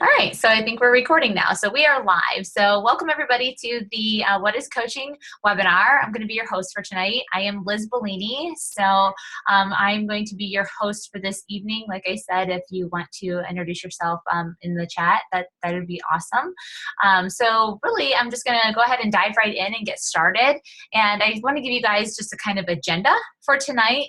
All right, so I think we're recording now. So we are live. So welcome everybody to the What is Coaching webinar. I'm going to be your host for tonight. I am Liz Bellini. So I'm going to be your host for this evening. Like I said, if you want to introduce yourself in the chat, that would be awesome. So really, I'm just going to go ahead and dive right in and get started. And I want to give you guys just a kind of agenda for tonight,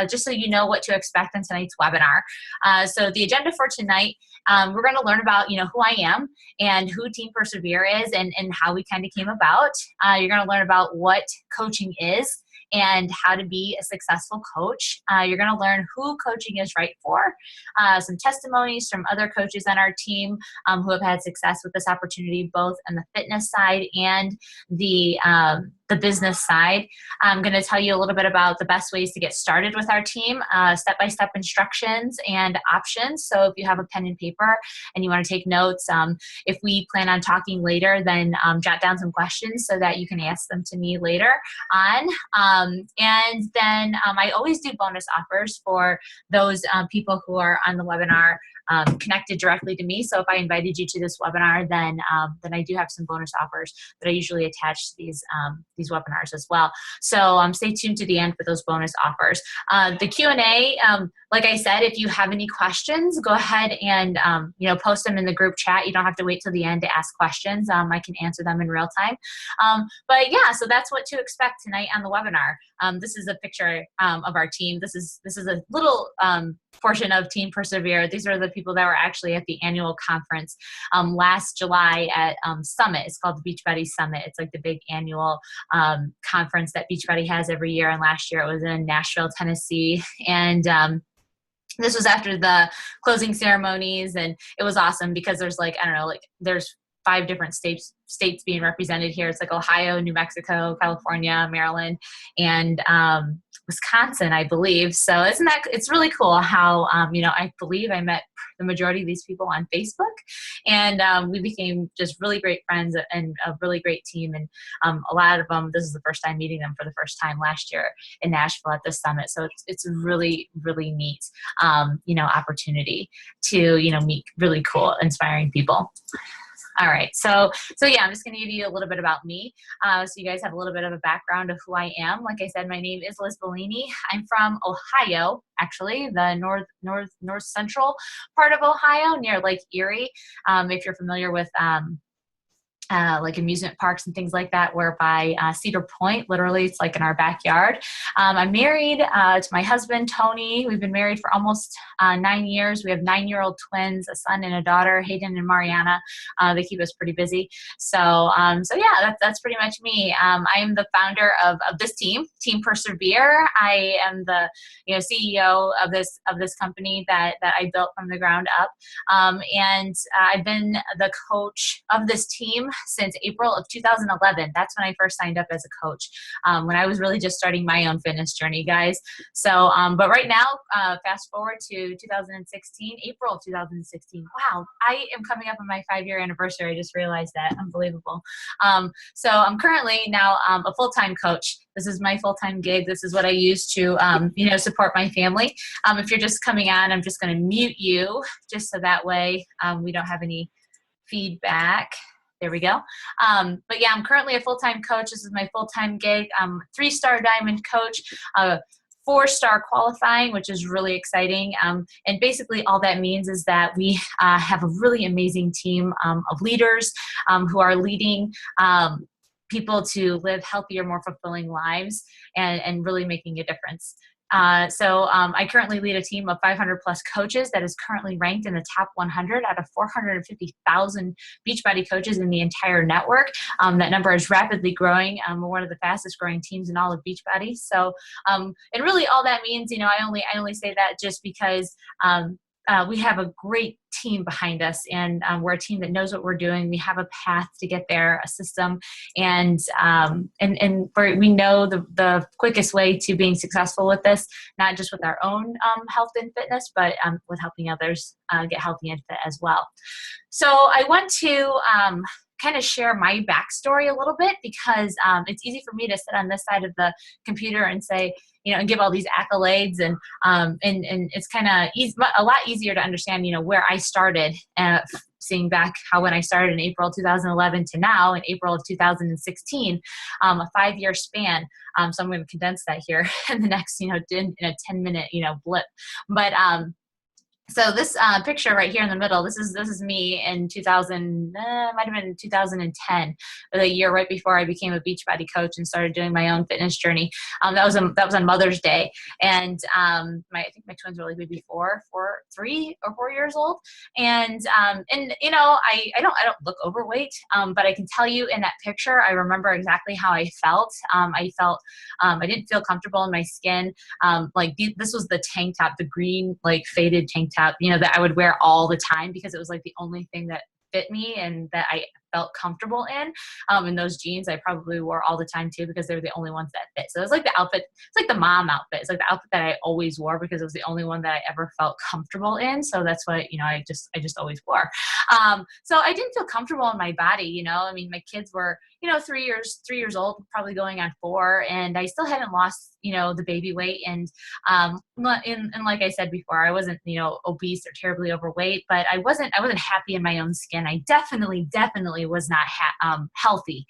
just so you know what to expect in tonight's webinar. So the agenda for tonight, we're going to learn about, who I am and who Team Persevere is and how we kind of came about. You're going to learn about what coaching is and how to be a successful coach. You're going to learn who coaching is right for, some testimonies from other coaches on our team who have had success with this opportunity, both on the fitness side and the business side. I'm going to tell you a little bit about the best ways to get started with our team, step-by-step instructions and options. So if you have a pen and paper and you want to take notes, if we plan on talking later, then jot down some questions so that you can ask them to me later on. And then I always do bonus offers for those people who are on the webinar connected directly to me. So if I invited you to this webinar, then I do have some bonus offers that I usually attach to these webinars as well. So stay tuned to the end for those bonus offers. The Q&A, like I said, if you have any questions, go ahead and post them in the group chat. You don't have to wait till the end to ask questions. I can answer them in real time. But yeah, so that's what to expect tonight on the webinar. This is a picture of our team. This is a little portion of Team Persevere. These are the people that were actually at the annual conference last July at Summit. It's called the Beachbody Summit. It's like the big annual conference that Beachbody has every year. And last year it was in Nashville, Tennessee. And this was after the closing ceremonies, and it was awesome because there's there's 5 different states being represented here. It's like Ohio, New Mexico, California, Maryland, and Wisconsin, I believe. So it's really cool how, I believe I met the majority of these people on Facebook, and we became just really great friends and a really great team. And a lot of them, this is the first time meeting them for the first time last year in Nashville at the summit. So it's a really, really neat, opportunity to, meet really cool, inspiring people. All right, so yeah, I'm just going to give you a little bit about me, so you guys have a little bit of a background of who I am. Like I said, my name is Liz Bellini. I'm from Ohio, actually, the north central part of Ohio, near Lake Erie. If you're familiar with like amusement parks and things like that, where by Cedar Point, literally it's like in our backyard. I'm married to my husband, Tony. We've been married for almost 9 years. We have 9-year-old twins, a son and a daughter, Hayden and Mariana. They keep us pretty busy. So yeah, that's pretty much me. I am the founder of this team, Team Persevere. I am the CEO of this company that I built from the ground up. And I've been the coach of this team since April of 2011. That's when I first signed up as a coach, when I was really just starting my own fitness journey, guys. So, but right now, fast forward to 2016, April of 2016. Wow, I am coming up on my 5-year anniversary. I just realized that. Unbelievable. So I'm currently now a full-time coach. This is my full-time gig. This is what I use to, support my family. If you're just coming on, I'm just going to mute you just so that way we don't have any feedback. There we go. But yeah, I'm currently a full-time coach. This is my full-time gig. I'm a 3-star diamond coach, 4-star qualifying, which is really exciting. And basically all that means is that we have a really amazing team of leaders who are leading people to live healthier, more fulfilling lives and really making a difference. So I currently lead a team of 500 plus coaches that is currently ranked in the top 100 out of 450,000 Beachbody coaches in the entire network. That number is rapidly growing. We're one of the fastest growing teams in all of Beachbody. So, and really all that means, I only say that just because we have a great team behind us, and we're a team that knows what we're doing. We have a path to get there, a system, and we know the quickest way to being successful with this, not just with our own health and fitness, but with helping others get healthy and fit as well. So I want to kind of share my backstory a little bit, because it's easy for me to sit on this side of the computer and say, and give all these accolades, and it's kind of a lot easier to understand, where I started, seeing back how when I started in April 2011 to now in April of 2016, a 5-year span. So I'm going to condense that here in the next, in a 10-minute, blip. But so this picture right here in the middle, this is me in 2000, might have been 2010, the year right before I became a Beachbody coach and started doing my own fitness journey. That was on Mother's Day, and I think my twins were like maybe 3 or 4 years old, and I don't look overweight, but I can tell you in that picture, I remember exactly how I felt. I didn't feel comfortable in my skin. This was the tank top, the green like faded tank top, that I would wear all the time because it was like the only thing that fit me and that I felt comfortable in. And those jeans I probably wore all the time too, because they were the only ones that fit. So it was like the outfit, it's like the mom outfit. It's like the outfit that I always wore because it was the only one that I ever felt comfortable in. So that's what, I just always wore. So I didn't feel comfortable in my body, I mean, my kids were, 3 years old, probably going on 4, and I still hadn't lost, the baby weight. And like I said before, I wasn't, obese or terribly overweight, but I wasn't happy in my own skin. I definitely was not healthy,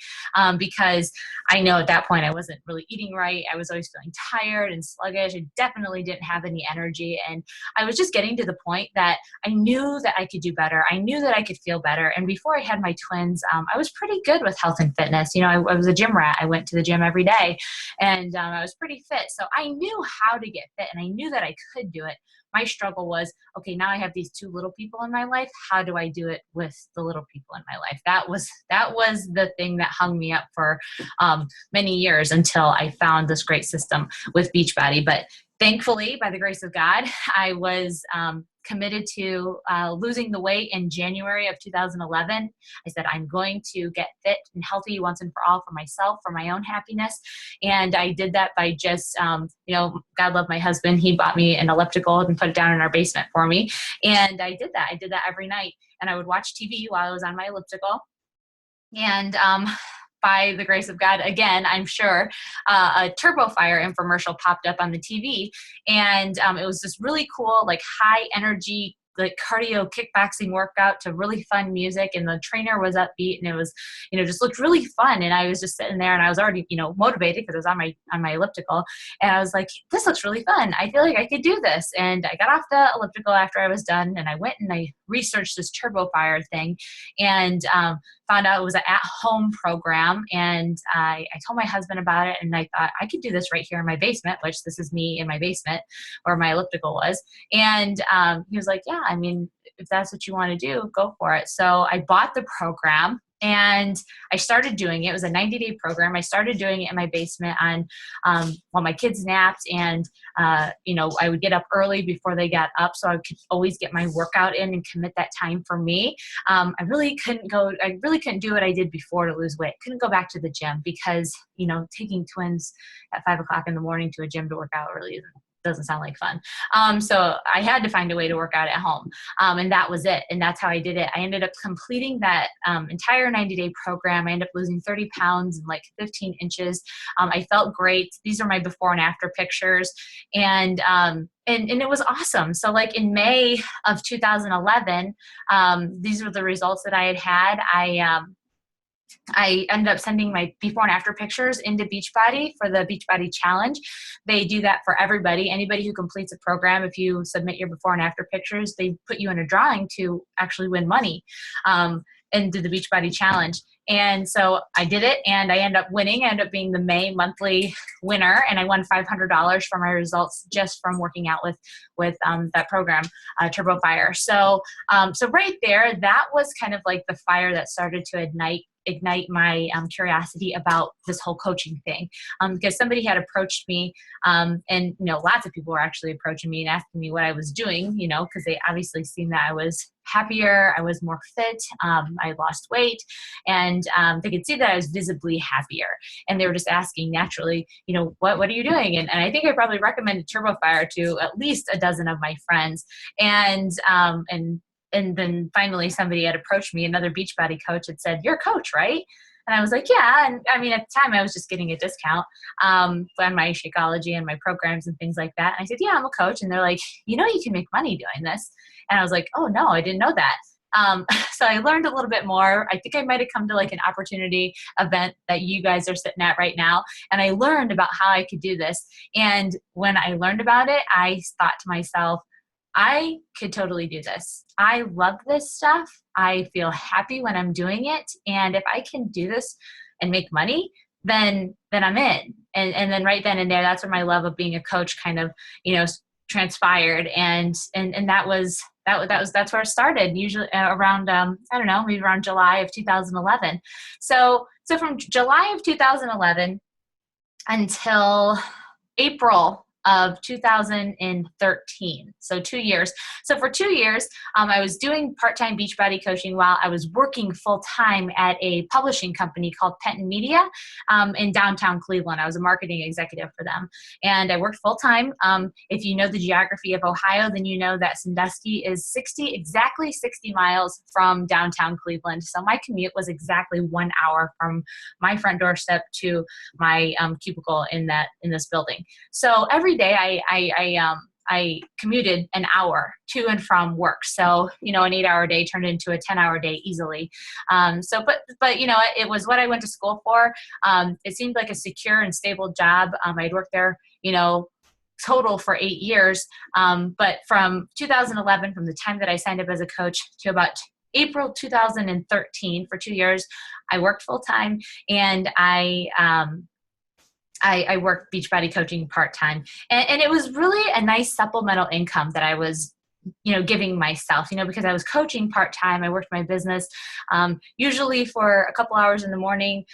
because I know at that point I wasn't really eating right. I was always feeling tired and sluggish. I definitely didn't have any energy. And I was just getting to the point that I knew that I could do better. I knew that I could feel better. And before I had my twins, I was pretty good with health and fitness. I was a gym rat. I went to the gym every day, and I was pretty fit. So I knew how to get fit, and I knew that I could do it. My struggle was, okay, now I have these 2 little people in my life. How do I do it with the little people in my life? That was the thing that hung me up for many years until I found this great system with Beachbody. But thankfully, by the grace of God, I was committed to losing the weight in January of 2011. I said, I'm going to get fit and healthy once and for all for myself, for my own happiness. And I did that by just, God love my husband. He bought me an elliptical and put it down in our basement for me. And I did that. I did that every night. And I would watch TV while I was on my elliptical. And by the grace of God, again, I'm sure, a Turbo Fire infomercial popped up on the TV. And it was this really cool, like high energy, like cardio kickboxing workout to really fun music. And the trainer was upbeat, and it was, just looked really fun. And I was just sitting there, and I was already, motivated because I was on my elliptical. And I was like, this looks really fun. I feel like I could do this. And I got off the elliptical after I was done, and I went and I researched this Turbo Fire thing, and found out it was an at-home program. And I told my husband about it, and I thought I could do this right here in my basement, which this is me in my basement where my elliptical was. And he was like, yeah, I mean, if that's what you want to do, go for it. So I bought the program, and I started doing it. It was a 90-day program. I started doing it in my basement while my kids napped, and I would get up early before they got up, so I could always get my workout in and commit that time for me. I really couldn't do what I did before to lose weight. Couldn't go back to the gym because taking twins at 5 o'clock in the morning to a gym to work out really doesn't sound like fun. So I had to find a way to work out at home. And that was it. And that's how I did it. I ended up completing that entire 90-day program. I ended up losing 30 pounds and like 15 inches. I felt great. These are my before and after pictures. And it was awesome. So like in May of 2011, these were the results that I had. I ended up sending my before and after pictures into Beachbody for the Beachbody Challenge. They do that for everybody. Anybody who completes a program, if you submit your before and after pictures, they put you in a drawing to actually win money and do the Beachbody Challenge. And so I did it, and I ended up winning. I ended up being the May monthly winner, and I won $500 for my results just from working out with that program, Turbo Fire. So right there, that was kind of like the fire that started to ignite my curiosity about this whole coaching thing, because somebody had approached me, and lots of people were actually approaching me and asking me what I was doing, because they obviously seen that I was happier, I was more fit, I lost weight, and they could see that I was visibly happier, and they were just asking naturally, what are you doing? And I think I probably recommended Turbo Fire to at least a dozen of my friends, and and then finally somebody had approached me, another Beachbody coach had said, "You're a coach, right?" And I was like, "Yeah." And I mean, at the time I was just getting a discount on my Shakeology and my programs and things like that. And I said, "Yeah, I'm a coach." And they're like, "You can make money doing this." And I was like, "Oh no, I didn't know that." So I learned a little bit more. I think I might have come to like an opportunity event that you guys are sitting at right now. And I learned about how I could do this. And when I learned about it, I thought to myself, I could totally do this. I love this stuff. I feel happy when I'm doing it. And if I can do this and make money, then I'm in. And then right then and there, that's where my love of being a coach kind of, transpired. And that's where it started, usually around, I don't know, maybe around July of 2011. So from July of 2011 until April of 2013. So 2 years. So for 2 years, I was doing part-time Beachbody coaching while I was working full-time at a publishing company called Penton Media in downtown Cleveland. I was a marketing executive for them. And I worked full-time. If you know the geography of Ohio, then you know that Sandusky is exactly 60 miles from downtown Cleveland. So my commute was exactly 1 hour from my front doorstep to my cubicle in this building. So every day I commuted an hour to and from work. So, an 8-hour day turned into a 10-hour day easily. But it was what I went to school for. It seemed like a secure and stable job. I'd worked there, total for 8 years. But from 2011, from the time that I signed up as a coach to about April 2013, for 2 years, I worked full time, and I worked Beachbody coaching part-time, and it was really a nice supplemental income that I was, giving myself, because I was coaching part-time. I worked my business, usually for a couple hours in the morning,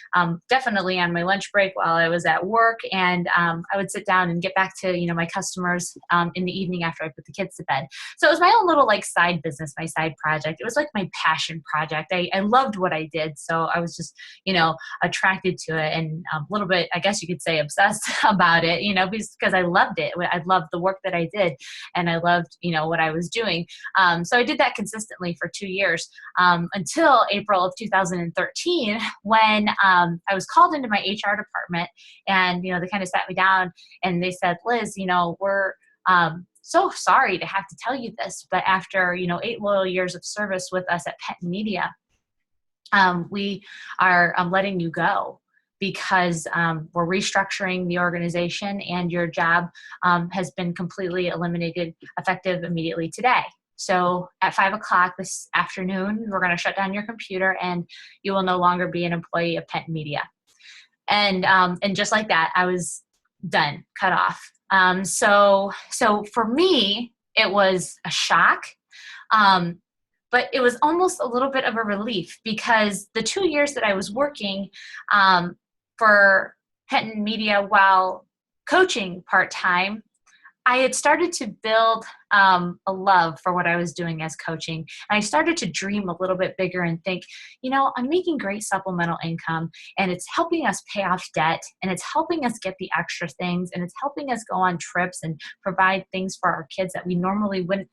definitely on my lunch break while I was at work. And I would sit down and get back to, my customers in the evening after I put the kids to bed. So it was my own little like side business, my side project. It was like my passion project. I loved what I did. So I was just, attracted to it, and a little bit, I guess you could say, obsessed about it, because I loved it. I loved the work that I did, and I loved, what I was doing. So I did that consistently for 2 years until April of 2013, when I was called into my HR department, and, they kind of sat me down and they said, "Liz, we're so sorry to have to tell you this, but after, 8 loyal years of service with us at Penton Media, we are letting you go, because we're restructuring the organization, and your job has been completely eliminated, effective immediately today. So at 5 o'clock this afternoon, we're going to shut down your computer, and you will no longer be an employee of Penton Media." And just like that, I was done, cut off. So for me, it was a shock. But it was almost a little bit of a relief, because the 2 years that I was working for Penton Media while coaching part-time, I had started to build a love for what I was doing as coaching. And I started to dream a little bit bigger and think, I'm making great supplemental income, and it's helping us pay off debt, and it's helping us get the extra things, and it's helping us go on trips and provide things for our kids that we normally wouldn't,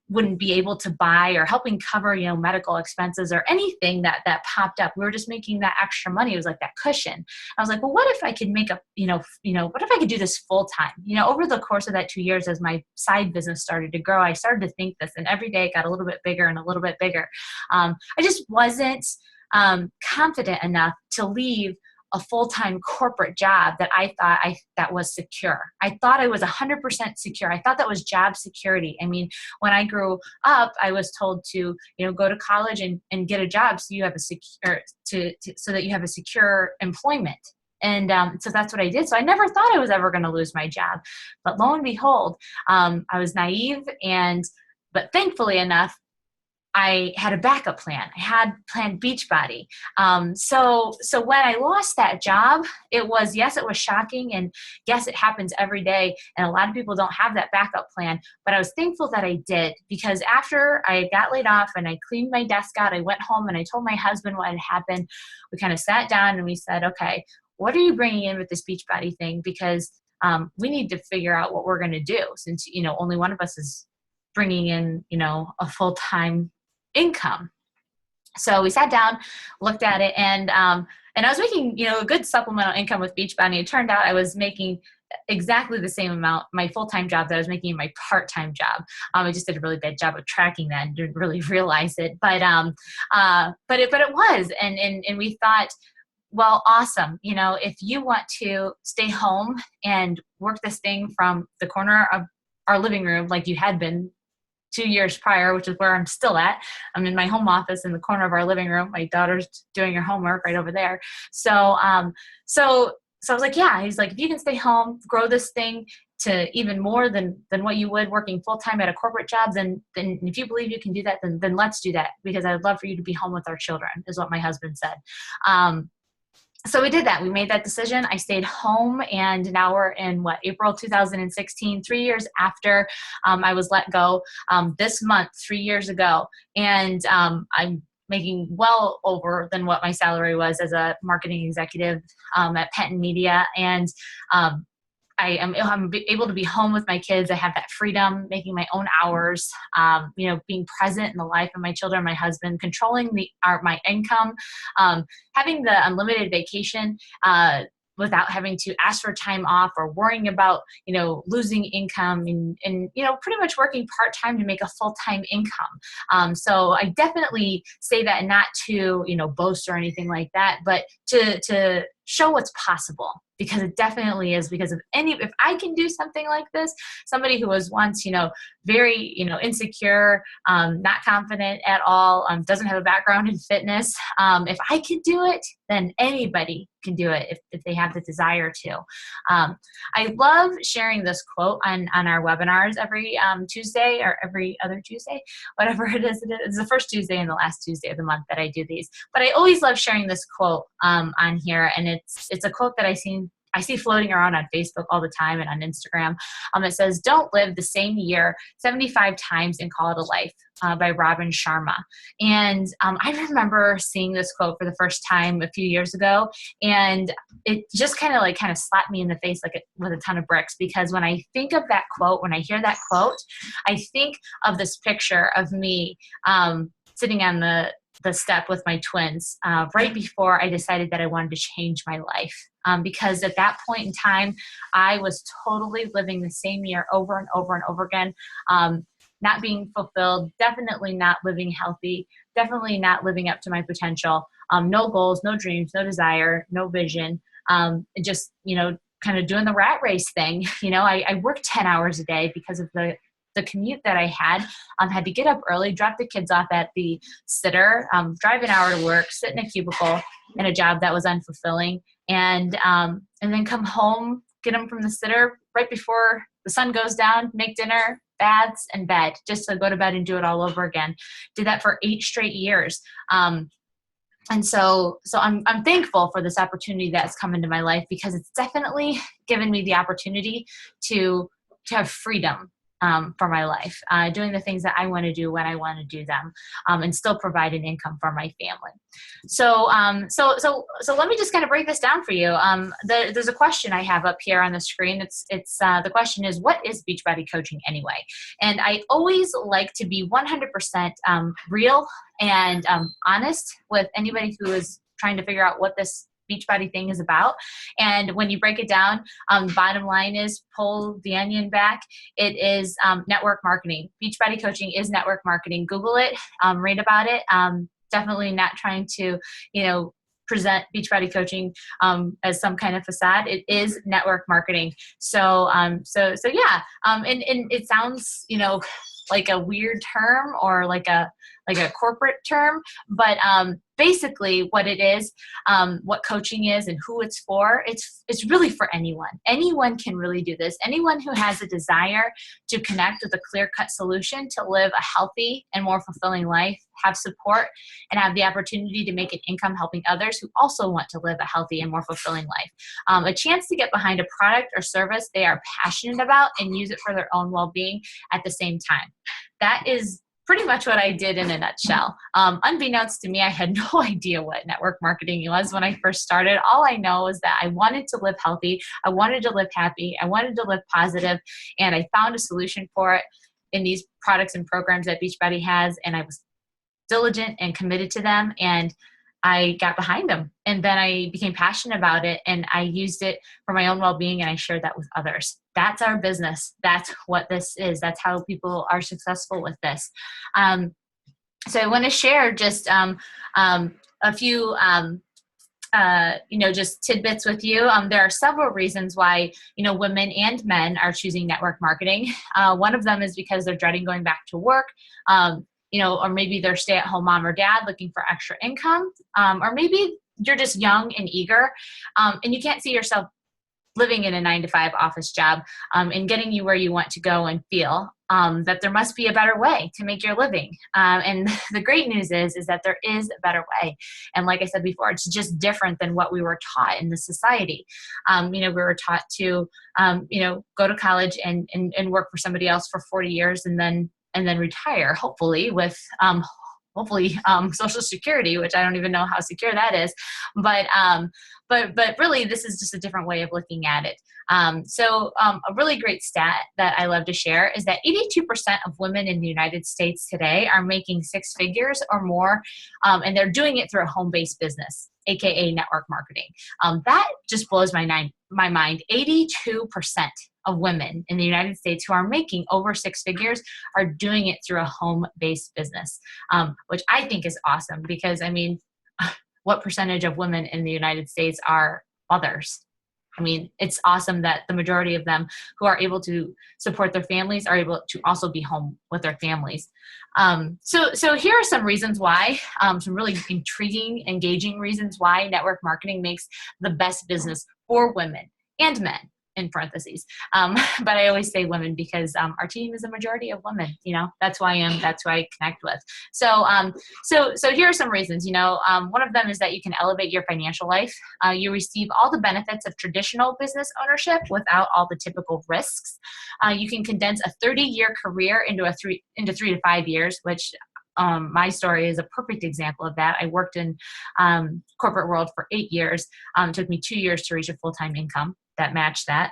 wouldn't be able to buy, or helping cover, medical expenses or anything that popped up. We were just making that extra money. It was like that cushion. I was like, well, what if I could make what if I could do this full time? Over the course of that 2 years, as my side business started to grow, I started to think this, and every day it got a little bit bigger and a little bit bigger. I just wasn't confident enough to leave a full-time corporate job that I thought that was secure. I thought I was 100% secure. I thought that was job security. I mean, when I grew up, I was told to, go to college and get a job so you have so that you have a secure employment. And so that's what I did. So I never thought I was ever going to lose my job. But lo and behold, I was naive, but thankfully enough, I had a backup plan. I had planned Beachbody. So when I lost that job, it was shocking, and yes, it happens every day. And a lot of people don't have that backup plan, but I was thankful that I did, because after I got laid off and I cleaned my desk out, I went home and I told my husband what had happened. We kind of sat down and we said, okay, what are you bringing in with this Beachbody thing? Because we need to figure out what we're going to do, since, only one of us is bringing in, a full-time income. So we sat down, looked at it, and I was making, a good supplemental income with Beachbody. It turned out I was making exactly the same amount my full-time job that I was making in my part-time job. I just did a really bad job of tracking that and didn't really realize it, but it was, and we thought, well, awesome. If you want to stay home and work this thing from the corner of our living room, like you had been 2 years prior, which is where I'm still at. I'm in my home office in the corner of our living room. My daughter's doing her homework right over there. So I was like, yeah. He's like, if you can stay home, grow this thing to even more than what you would working full time at a corporate job, then if you believe you can do that, then let's do that, because I'd love for you to be home with our children, is what my husband said. So we did that. We made that decision. I stayed home, and now we're in April 2016, 3 years after I was let go this month, 3 years ago. And I'm making well over than what my salary was as a marketing executive at Penton Media. And I'm able to be home with my kids. I have that freedom, making my own hours, being present in the life of my children, my husband, controlling my income, having the unlimited vacation without having to ask for time off or worrying about, losing income and pretty much working part-time to make a full-time income. So I definitely say that not to, boast or anything like that, but to show what's possible, because it definitely is. Because if I can do something like this, somebody who was once, very, insecure, not confident at all, doesn't have a background in fitness. If I can do it, then anybody can do it if they have the desire to. I love sharing this quote on our webinars every Tuesday or every other Tuesday, whatever it is. It's the first Tuesday and the last Tuesday of the month that I do these. But I always love sharing this quote on here, and it's a quote that I see floating around on Facebook all the time and on Instagram. It says, "Don't live the same year 75 times and call it a life," by Robin Sharma. And I remember seeing this quote for the first time a few years ago, and it just kind of slapped me in the face with a ton of bricks, because when I think of that quote, when I hear that quote, I think of this picture of me sitting on the step with my twins right before I decided that I wanted to change my life. Because at that point in time, I was totally living the same year over and over and over again, not being fulfilled, definitely not living healthy, definitely not living up to my potential, no goals, no dreams, no desire, no vision, just, kind of doing the rat race thing. I worked 10 hours a day because of the commute that I had to get up early, drop the kids off at the sitter, drive an hour to work, sit in a cubicle in a job that was unfulfilling, and then come home, get them from the sitter right before the sun goes down, make dinner, baths, and bed, just to go to bed and do it all over again. Did that for 8 straight years. And so I'm thankful for this opportunity that's come into my life, because it's definitely given me the opportunity to have freedom for my life, doing the things that I want to do when I want to do them, and still provide an income for my family. So let me just kind of break this down for you. There's a question I have up here on the screen. It's the question is, what is Beachbody coaching anyway? And I always like to be 100% real and honest with anybody who is trying to figure out what this Beachbody thing is about. And when you break it down, bottom line is, pull the onion back, it is network marketing. Beachbody coaching is network marketing. Google it, read about it. Definitely not trying to, present Beachbody coaching as some kind of facade. It is network marketing. So yeah. And it sounds, like a weird term, or like a corporate term, but basically what it is, what coaching is and who it's for, it's really for anyone. Anyone can really do this. Anyone who has a desire to connect with a clear-cut solution to live a healthy and more fulfilling life, have support, and have the opportunity to make an income helping others who also want to live a healthy and more fulfilling life. A chance to get behind a product or service they are passionate about and use it for their own well-being at the same time. That is pretty much what I did in a nutshell. Unbeknownst to me, I had no idea what network marketing was when I first started. All I know is that I wanted to live healthy, I wanted to live happy, I wanted to live positive, and I found a solution for it. in these products and programs that Beachbody has, and I was diligent and committed to them, and I got behind them. And then I became passionate about it, and I used it for my own well-being, and I shared that with others. That's our business. That's what this is. That's how people are successful with this. So I want to share just a few just tidbits with you. There are several reasons why, women and men are choosing network marketing. One of them is because they're dreading going back to work, or maybe they're stay-at-home mom or dad looking for extra income, or maybe you're just young and eager, and you can't see yourself living in a 9-to-5 office job, and getting you where you want to go and feel, that there must be a better way to make your living. And the great news is that there is a better way. And like I said before, it's just different than what we were taught in the society. We were taught to, go to college and work for somebody else for 40 years and then retire, hopefully with, Social Security, which I don't even know how secure that is, but really this is just a different way of looking at it. So a really great stat that I love to share is that 82% of women in the United States today are making 6 figures or more, and they're doing it through a home-based business, aka network marketing. That just blows my mind. 82% of women in the United States who are making over 6 figures are doing it through a home-based business, which I think is awesome because, what percentage of women in the United States are mothers? It's awesome that the majority of them who are able to support their families are able to also be home with their families. So here are some reasons why, some really intriguing, engaging reasons why network marketing makes the best business for women and men, in parentheses. But I always say women because our team is a majority of women. That's who I connect with. So here are some reasons. One of them is that you can elevate your financial life. You receive all the benefits of traditional business ownership without all the typical risks. You can condense a 30-year career into 3 to 5 years, which my story is a perfect example of that. I worked in corporate world for 8 years. It took me 2 years to reach a full-time income that matched that.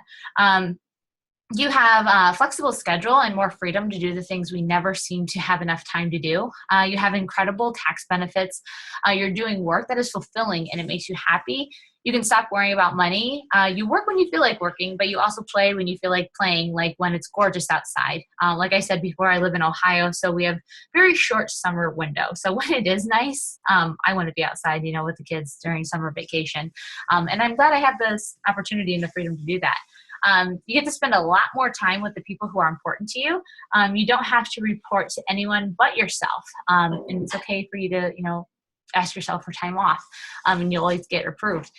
You have a flexible schedule and more freedom to do the things we never seem to have enough time to do. You have incredible tax benefits. You're doing work that is fulfilling and it makes you happy. You can stop worrying about money. You work when you feel like working, but you also play when you feel like playing, like when it's gorgeous outside. Like I said before, I live in Ohio, so we have very short summer window. So when it is nice, I want to be outside, with the kids during summer vacation. And I'm glad I have this opportunity and the freedom to do that. You get to spend a lot more time with the people who are important to you. You don't have to report to anyone but yourself. And it's okay for you to, ask yourself for time off, and you'll always get approved.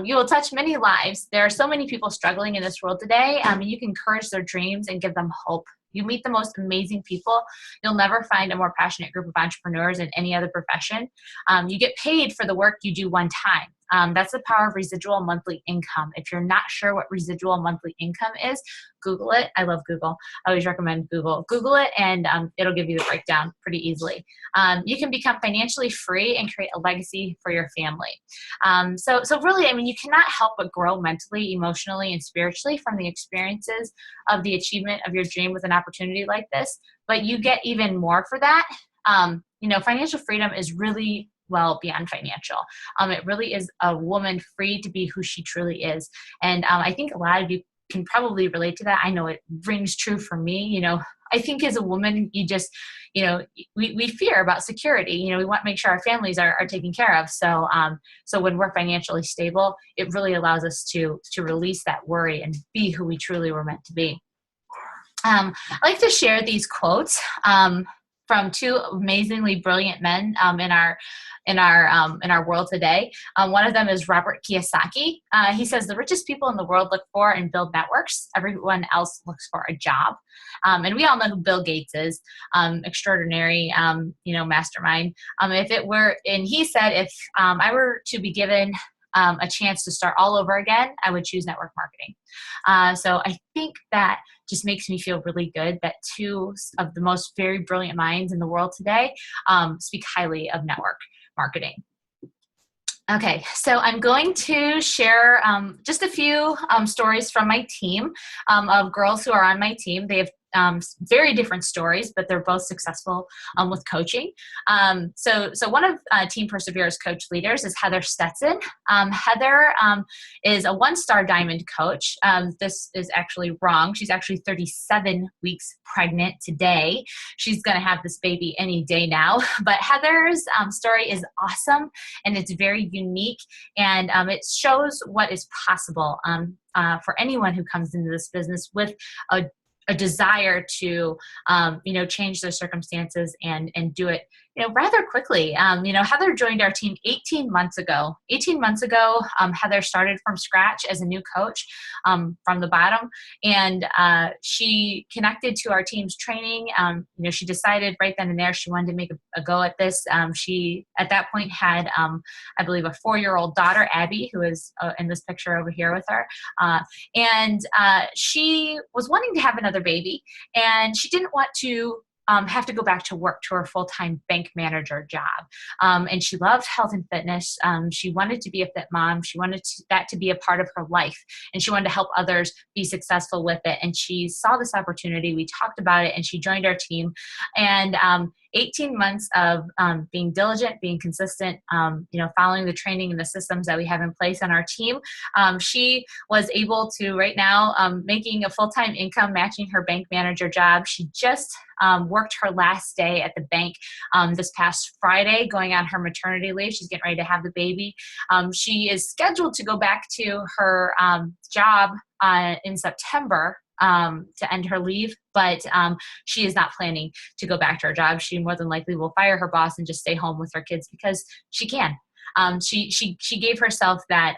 You will touch many lives. There are so many people struggling in this world today, and you can encourage their dreams and give them hope. You meet the most amazing people. You'll never find a more passionate group of entrepreneurs in any other profession. You get paid for the work you do one time. That's the power of residual monthly income. If you're not sure what residual monthly income is, Google it. I love Google. I always recommend Google. Google it and it'll give you the breakdown pretty easily. You can become financially free and create a legacy for your family. So really, you cannot help but grow mentally, emotionally, and spiritually from the experiences of the achievement of your dream with an opportunity like this. But you get even more for that. Financial freedom is really well beyond financial. It really is a woman free to be who she truly is. And I think a lot of you can probably relate to that. I know it rings true for me. I think as a woman, you just, we fear about security. We want to make sure our families are taken care of. So when we're financially stable, it really allows us to release that worry and be who we truly were meant to be. I like to share these quotes from 2 amazingly brilliant men in our world today. One of them is Robert Kiyosaki. He says, the richest people in the world look for and build networks. Everyone else looks for a job. And we all know who Bill Gates is, extraordinary, mastermind. And he said, if I were to be given a chance to start all over again, I would choose network marketing. So I think that just makes me feel really good that 2 of the most very brilliant minds in the world today speak highly of network marketing. Okay, so I'm going to share just a few stories from my team of girls who are on my team. They have very different stories, but they're both successful with coaching. So one of Team Persevere's coach leaders is Heather Stetson. Heather is a one-star diamond coach. This is actually wrong. She's actually 37 weeks pregnant today. She's going to have this baby any day now. But Heather's story is awesome, and it's very unique, and it shows what is possible for anyone who comes into this business with a desire to, change their circumstances and do it, rather quickly. Heather joined our team 18 months ago. 18 months ago, Heather started from scratch as a new coach from the bottom, and she connected to our team's training. She decided right then and there she wanted to make a go at this. She, at that point, had, I believe, a 4-year-old daughter, Abby, who is in this picture over here with her. And she was wanting to have another baby, and she didn't want to have to go back to work to her full-time bank manager job. And she loved health and fitness. She wanted to be a fit mom. She wanted that to be a part of her life, and she wanted to help others be successful with it. And she saw this opportunity. We talked about it, and she joined our team. And 18 months of being diligent, being consistent, following the training and the systems that we have in place on our team, she was able to right now making a full-time income matching her bank manager job. She just worked her last day at the bank this past Friday, going on her maternity leave. She's getting ready to have the baby. She is scheduled to go back to her job in September to end her leave, but she is not planning to go back to her job. She more than likely will fire her boss and just stay home with her kids because she can. She gave herself that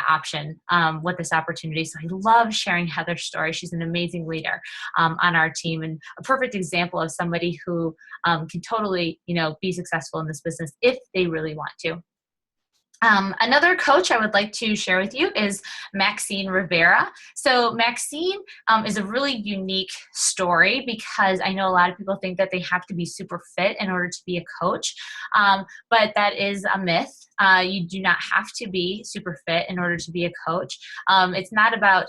option with this opportunity. So I love sharing Heather's story. She's an amazing leader on our team, and a perfect example of somebody who can totally, be successful in this business if they really want to. Another coach I would like to share with you is Maxine Rivera. So Maxine is a really unique story because I know a lot of people think that they have to be super fit in order to be a coach, but that is a myth. You do not have to be super fit in order to be a coach. It's not about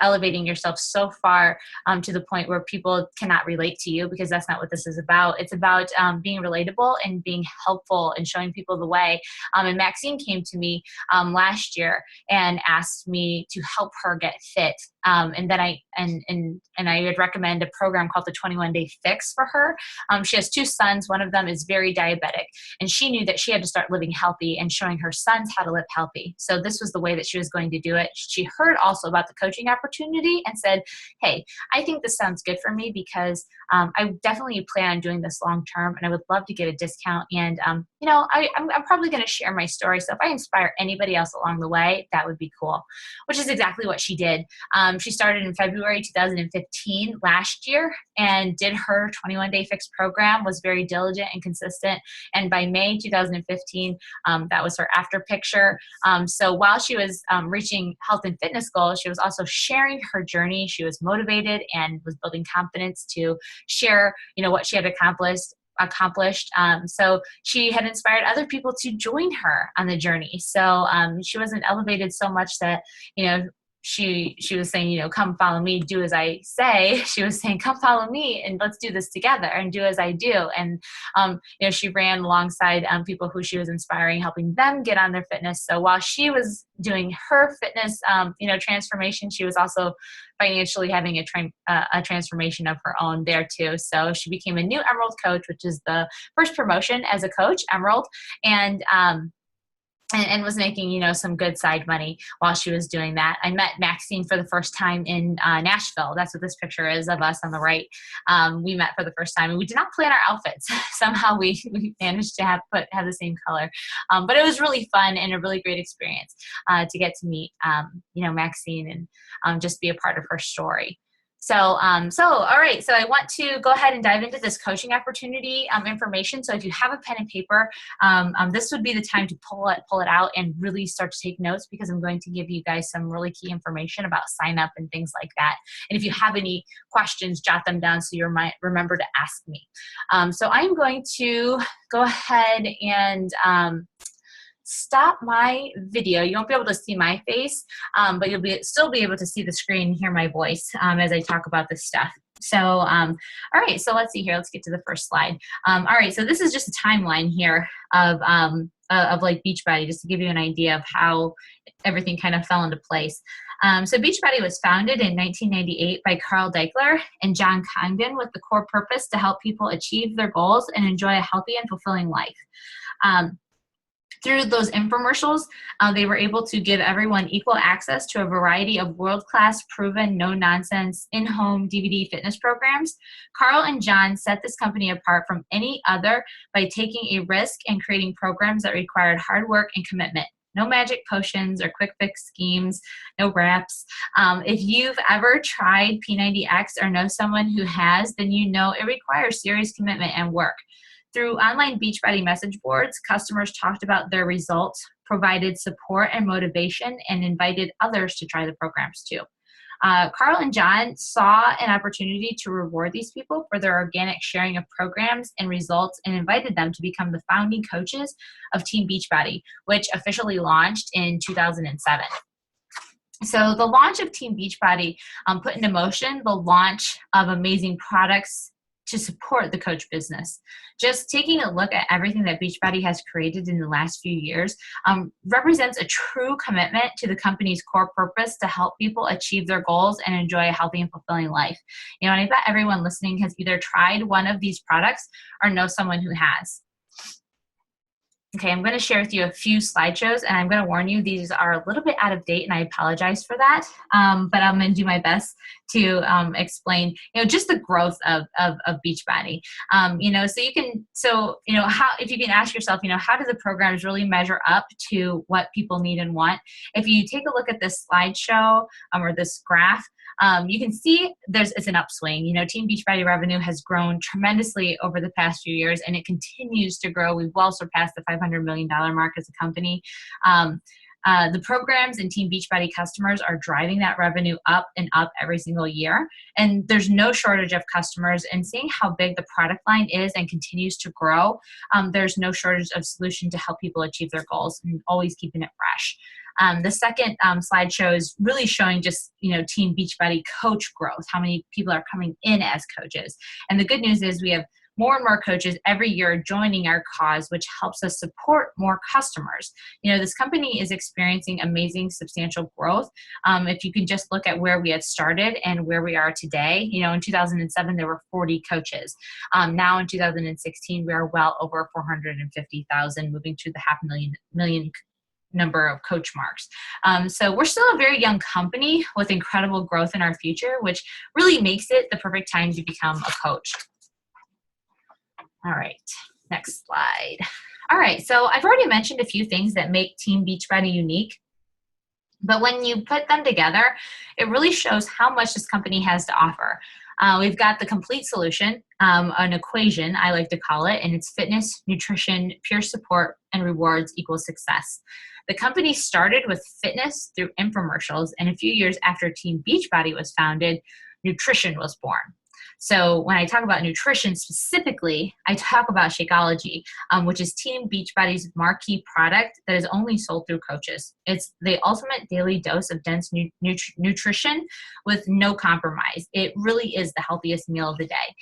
elevating yourself so far to the point where people cannot relate to you, because that's not what this is about. It's about being relatable and being helpful and showing people the way. And Maxine came to me last year and asked me to help her get fit. And then I would recommend a program called the 21-Day Fix for her. She has 2 sons. One of them is very diabetic, and she knew that she had to start living healthy and showing her sons how to live healthy. So this was the way that she was going to do it. She heard also about the coaching opportunity and said, hey, I think this sounds good for me because I definitely plan on doing this long term, and I would love to get a discount. And I'm probably going to share my story. So if I inspire anybody else along the way, that would be cool, which is exactly what she did. She started in February 2015 last year and did her 21-Day Fix program, was very diligent and consistent. And by May 2015, that was her after picture. So while she was reaching health and fitness goals, she was also sharing her journey. She was motivated and was building confidence to share, what she had accomplished. So she had inspired other people to join her on the journey. So she wasn't elevated so much that, she was saying, come follow me, do as I say. She was saying, come follow me and let's do this together and do as I do. And, she ran alongside people who she was inspiring, helping them get on their fitness. So while she was doing her fitness, transformation, she was also financially having a transformation of her own there too. So she became a new Emerald coach, which is the first promotion as a coach, Emerald. And was making, some good side money while she was doing that. I met Maxine for the first time in Nashville. That's what this picture is of us on the right. We met for the first time, and we did not plan our outfits. Somehow we managed to have the same color. But it was really fun and a really great experience to get to meet, Maxine and just be a part of her story. So all right. So I want to go ahead and dive into this coaching opportunity information. So if you have a pen and paper, this would be the time to pull it out and really start to take notes, because I'm going to give you guys some really key information about sign up and things like that. And if you have any questions, jot them down so you might remember to ask me. So I'm going to go ahead and stop my video. You won't be able to see my face, but you'll still be able to see the screen and hear my voice as I talk about this stuff. So, all right, so let's see here. Let's get to the first slide. All right, so this is just a timeline here of like Beachbody, just to give you an idea of how everything kind of fell into place. So Beachbody was founded in 1998 by Carl Deichler and John Congdon with the core purpose to help people achieve their goals and enjoy a healthy and fulfilling life. Through those infomercials, they were able to give everyone equal access to a variety of world-class, proven, no-nonsense, in-home DVD fitness programs. Carl and John set this company apart from any other by taking a risk and creating programs that required hard work and commitment. No magic potions or quick fix schemes, no wraps. If you've ever tried P90X or know someone who has, then you know it requires serious commitment and work. Through online Beachbody message boards, customers talked about their results, provided support and motivation, and invited others to try the programs too. Carl and John saw an opportunity to reward these people for their organic sharing of programs and results and invited them to become the founding coaches of Team Beachbody, which officially launched in 2007. So the launch of Team Beachbody put into motion the launch of amazing products to support the coach business. Just taking a look at everything that Beachbody has created in the last few years represents a true commitment to the company's core purpose to help people achieve their goals and enjoy a healthy and fulfilling life. You know, and I bet everyone listening has either tried one of these products or knows someone who has. Okay, I'm going to share with you a few slideshows, and I'm going to warn you, these are a little bit out of date, and I apologize for that, but I'm going to do my best to explain, just the growth of Beachbody. If you can ask yourself, how do the programs really measure up to what people need and want? If you take a look at this slideshow or this graph, you can see it's an upswing. Team Beachbody revenue has grown tremendously over the past few years, and it continues to grow. We've well surpassed the $500 million mark as a company. The programs and Team Beachbody customers are driving that revenue up and up every single year. And there's no shortage of customers. And seeing how big the product line is and continues to grow, there's no shortage of solution to help people achieve their goals and always keeping it fresh. The second slide shows really showing just, Team Beachbody coach growth, how many people are coming in as coaches. And the good news is we have more and more coaches every year joining our cause, which helps us support more customers. This company is experiencing amazing, substantial growth. If you can just look at where we had started and where we are today, in 2007, there were 40 coaches. Now in 2016, we are well over 450,000, moving to the million number of coach marks. So we're still a very young company with incredible growth in our future, which really makes it the perfect time to become a coach. All right, next slide. All right, so I've already mentioned a few things that make Team Beachbody unique, but when you put them together, it really shows how much this company has to offer. We've got the complete solution, an equation, I like to call it, and it's fitness, nutrition, peer support, and rewards equals success. The company started with fitness through infomercials, and a few years after Team Beachbody was founded, nutrition was born. So when I talk about nutrition specifically, I talk about Shakeology, which is Team Beachbody's marquee product that is only sold through coaches. It's the ultimate daily dose of dense nutrition with no compromise. It really is the healthiest meal of the day.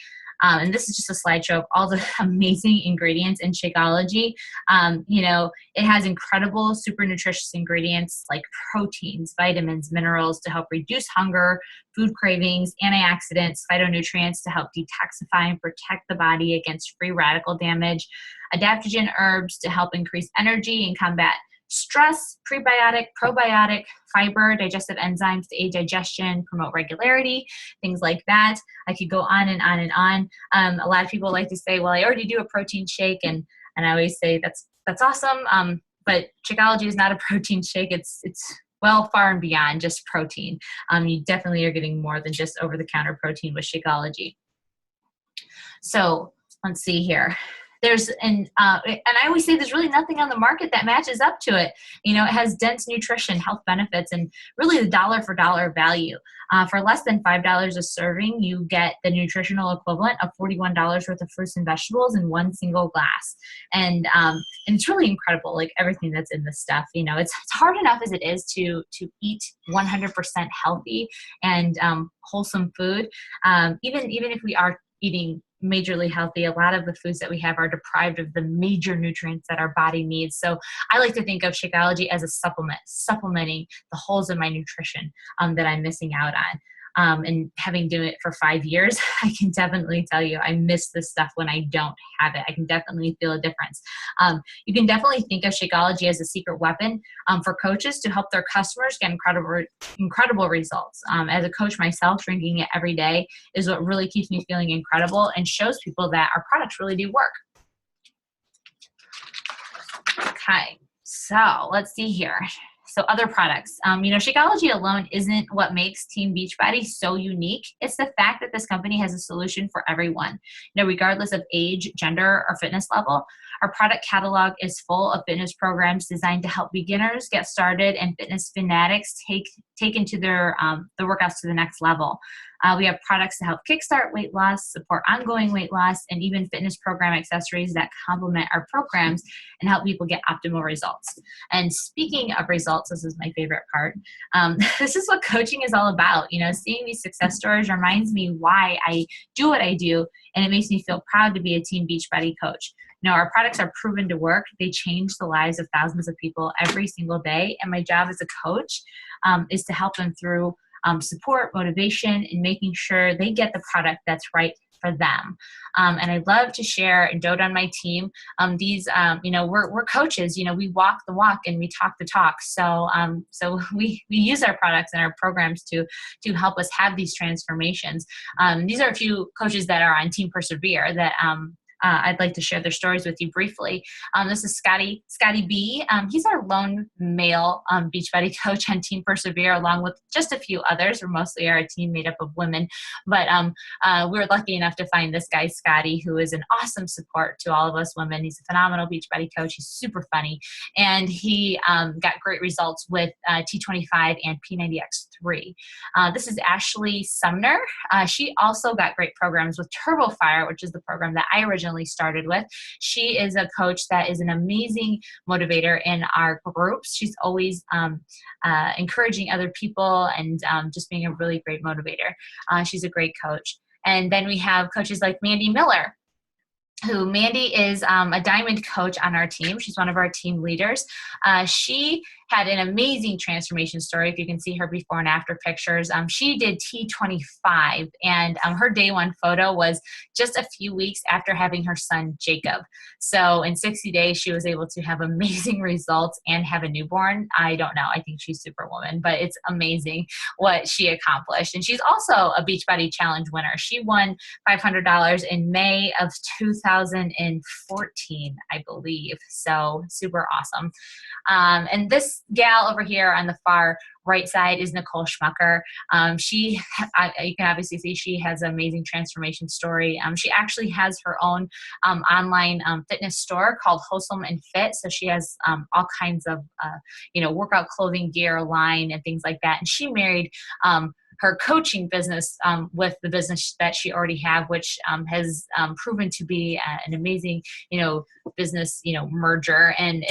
And this is just a slideshow of all the amazing ingredients in Shakeology. It has incredible super nutritious ingredients like proteins, vitamins, minerals to help reduce hunger, food cravings, antioxidants, phytonutrients to help detoxify and protect the body against free radical damage, adaptogen herbs to help increase energy and combat stress, prebiotic, probiotic, fiber, digestive enzymes to aid digestion, promote regularity, things like that. I could go on and on and on. A lot of people like to say, well, I already do a protein shake, and I always say that's awesome. But Shakeology is not a protein shake. It's well far and beyond just protein. You definitely are getting more than just over-the-counter protein with Shakeology. So let's see here. and I always say there's really nothing on the market that matches up to it. It has dense nutrition, health benefits, and really the dollar for dollar value. For less than $5 a serving, you get the nutritional equivalent of $41 worth of fruits and vegetables in one single glass. And it's really incredible, like everything that's in this stuff. It's hard enough as it is to eat 100% healthy and wholesome food. Even if we are eating majorly healthy, a lot of the foods that we have are deprived of the major nutrients that our body needs. So I like to think of Shakeology as a supplementing the holes in my nutrition that I'm missing out on. And having done it for 5 years, I can definitely tell you I miss this stuff when I don't have it. I can definitely feel a difference. You can definitely think of Shakeology as a secret weapon for coaches to help their customers get incredible results. As a coach myself, drinking it every day is what really keeps me feeling incredible and shows people that our products really do work. Okay, so let's see here. So other products, Shakeology alone isn't what makes Team Beachbody so unique. It's the fact that this company has a solution for everyone, regardless of age, gender, or fitness level. Our product catalog is full of fitness programs designed to help beginners get started and fitness fanatics take into their the workouts to the next level. We have products to help kickstart weight loss, support ongoing weight loss, and even fitness program accessories that complement our programs and help people get optimal results. And speaking of results, this is my favorite part. This is what coaching is all about. Seeing these success stories reminds me why I do what I do, and it makes me feel proud to be a Team Beachbody coach. Our products are proven to work. They change the lives of thousands of people every single day, and my job as a coach is to help them through support, motivation, and making sure they get the product that's right for them. And I love to share and dote on my team. We're coaches. We walk the walk and we talk the talk. So we use our products and our programs to help us have these transformations. These are a few coaches that are on Team Persevere that I'd like to share their stories with you briefly. This is Scotty B. He's our lone male Beachbody coach on Team Persevere, along with just a few others. We're mostly a team made up of women. But we were lucky enough to find this guy, Scotty, who is an awesome support to all of us women. He's a phenomenal Beachbody coach. He's super funny. And he got great results with T25 and P90X3. This is Ashley Sumner. She also got great programs with TurboFire, which is the program that I originally started with. She is a coach that is an amazing motivator in our groups. She's always encouraging other people and just being a really great motivator. She's a great coach. And then we have coaches like Mandy Miller, who Mandy is a diamond coach on our team. She's one of our team leaders. She had an amazing transformation story. If you can see her before and after pictures, she did T25, and her day one photo was just a few weeks after having her son, Jacob. So in 60 days, she was able to have amazing results and have a newborn. I don't know. I think she's Superwoman, but it's amazing what she accomplished. And she's also a Beachbody Challenge winner. She won $500 in May of 2014, I believe. So super awesome. And this gal over here on the far right side is Nicole Schmucker. You can obviously see she has an amazing transformation story. She actually has her own online fitness store called Wholesome and Fit. So she has all kinds of workout clothing, gear line, and things like that. And she married her coaching business with the business that she already had, which has proven to be an amazing, business, merger. And